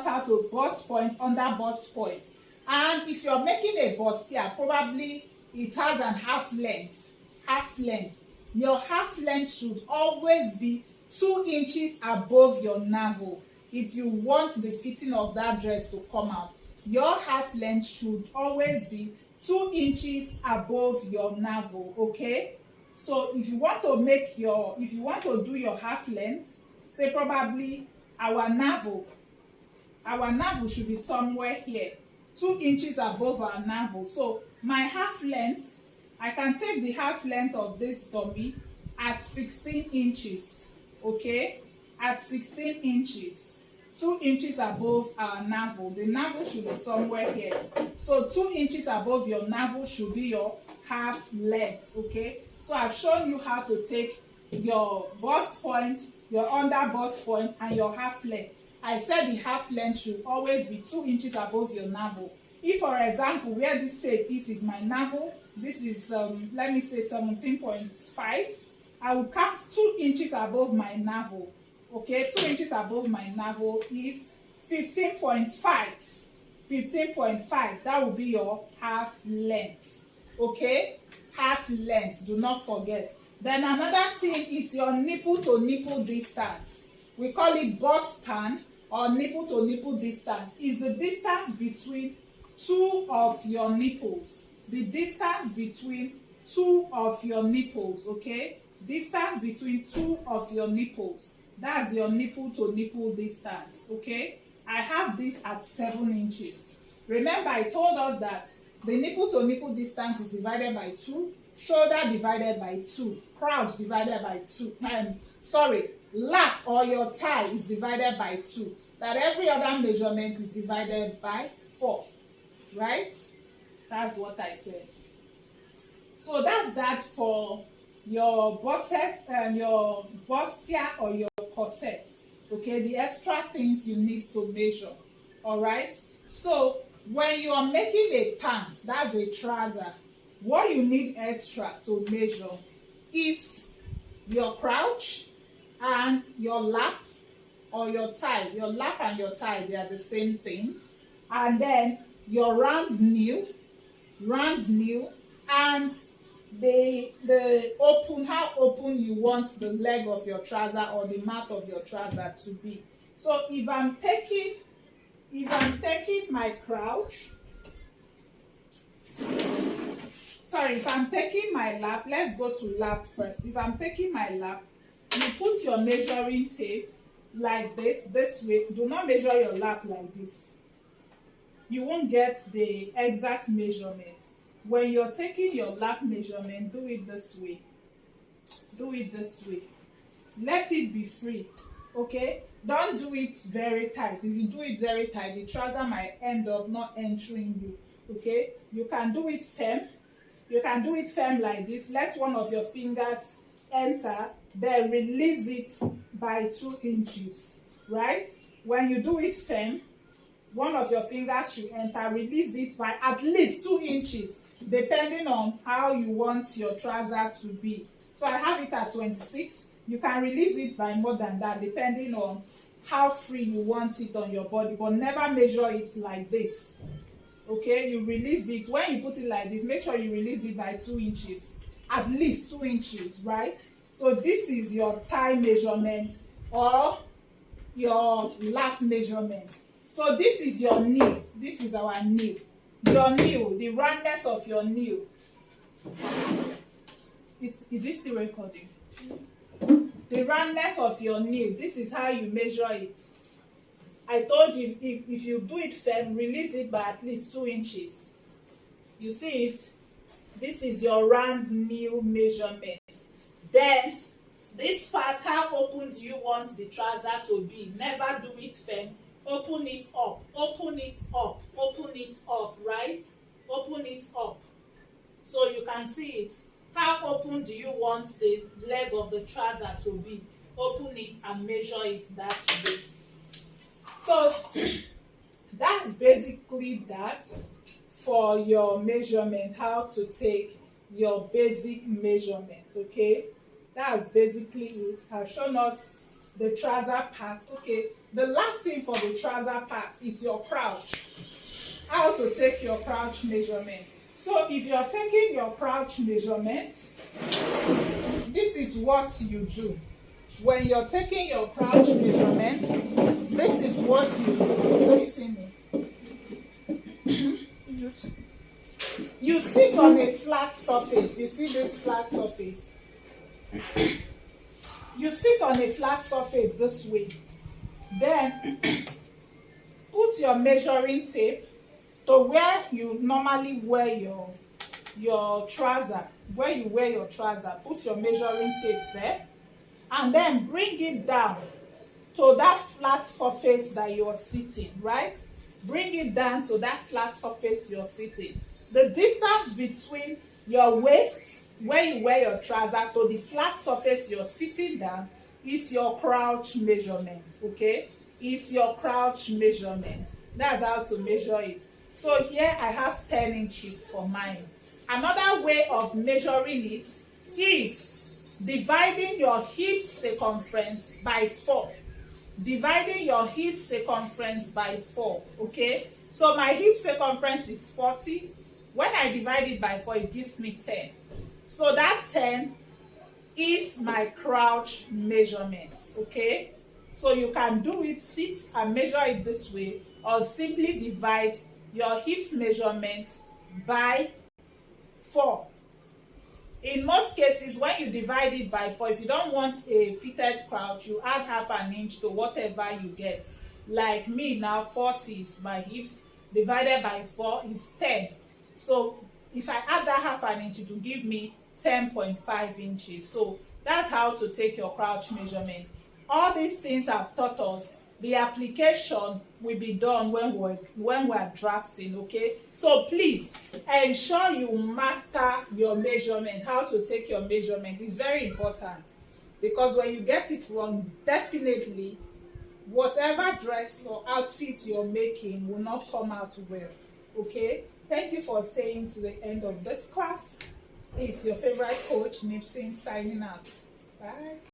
how to bust point, under bust point. And if you're making a bustier, probably it has an half length. Your half length should always be 2 inches above your navel. If you want the fitting of that dress to come out, your half length should always be 2 inches above your navel. Okay, so if you want to do your half length, say probably our navel should be somewhere here, 2 inches above our navel. So my half length, I can take the half length of this dummy at 16 inches. Okay, at 16 inches, 2 inches above our navel. The navel should be somewhere here. So 2 inches above your navel should be your half length. Okay, so I've shown you how to take your bust point, your under bust point, and your half length. I said the half length should always be 2 inches above your navel. If, for example, where this tape is my navel, this is let me say 17.5, I will count 2 inches above my navel. Okay, 2 inches above my navel is 15.5. 15.5, that will be your half length. Okay, half length, do not forget. Then another thing is your nipple to nipple distance. We call it bust span or nipple to nipple distance. Is the distance between 2 of your nipples. The distance between 2 of your nipples. Okay, distance between 2 of your nipples. That's your nipple to nipple distance. Okay, I have this at 7 inches. Remember, I told us that the nipple to nipple distance is divided by 2, shoulder divided by 2, crotch divided by 2. Lap or your thigh is divided by 2. That every other measurement is divided by 4. Right? That's what I said. So that's that for your corset and your bustier or your corset. Okay, the extra things you need to measure. All right. So when you are making a pant, that's a trouser, what you need extra to measure is your crouch and your lap or your thigh. Your lap and your thigh, they are the same thing. And then your round knee, and the open, how open you want the leg of your trouser or the mouth of your trouser to be. So if I'm taking my crouch, if I'm taking my lap, let's go to lap first. If I'm taking my lap, you put your measuring tape like this way. Do not measure your lap like this. You won't get the exact measurement. When you're taking your lap measurement, do it this way. Do it this way. Let it be free. Okay? Don't do it very tight. If you do it very tight, the trouser might end up not entering you. Okay? You can do it firm. You can do it firm like this. Let one of your fingers enter, then release it by 2 inches. Right? When you do it firm, one of your fingers should enter, release it by at least 2 inches, depending on how you want your trouser to be. So I have it at 26. You can release it by more than that, depending on how free you want it on your body, but never measure it like this. Okay, you release it. When you put it like this, make sure you release it by 2 inches, at least 2 inches, right? So this is your thigh measurement or your lap measurement. So this is your knee. This is our knee. Your knee, the roundness of your knee. Is it still recording? The roundness of your knee. This is how you measure it. I told you if you do it firm, release it by at least 2 inches. You see it? This is your round knee measurement. Then this part, how open do you want the trouser to be? Never do it firm. Open it up, open it up, open it up, right? Open it up so you can see it. How open do you want the leg of the trouser to be? Open it and measure it that way. So that's basically that for your measurement, how to take your basic measurement, okay? That's basically it. I've shown us the trouser part. Okay, the last thing for the trouser part is your crouch. How to take your crouch measurement. So if you're taking your crouch measurement, this is what you do. When you're taking your crouch measurement, this is what you do. Let me see me. You sit on a flat surface. You see this flat surface? You sit on a flat surface this way. Then put your measuring tape to where you normally wear your trouser. Where you wear your trouser, put your measuring tape there. And then bring it down to that flat surface that you're sitting, right? Bring it down to that flat surface you're sitting. The distance between your waist, where you wear your trouser, to the flat surface you're sitting down is your crouch measurement, okay? Is your crouch measurement. That's how to measure it. So here I have 10 inches for mine. Another way of measuring it is dividing your hip circumference by 4. Dividing your hip circumference by 4, okay? So my hip circumference is 40. When I divide it by 4, it gives me 10. So that 10 is my crouch measurement, okay? So you can do it, sit and measure it this way, or simply divide your hips measurement by 4. In most cases, when you divide it by 4, if you don't want a fitted crouch, you add half an inch to whatever you get. Like me now, 40 is my hips, divided by 4 is 10. So if I add that half an inch, it will give me 10.5 inches. So that's how to take your crouch measurement. All these things I've taught us, the application will be done when we're drafting, okay? So please ensure you master your measurement, how to take your measurement. It's very important, because when you get it wrong, definitely whatever dress or outfit you're making will not come out well, okay? Thank you for staying to the end of this class. It's your favorite coach, Nipsey, signing out. Bye.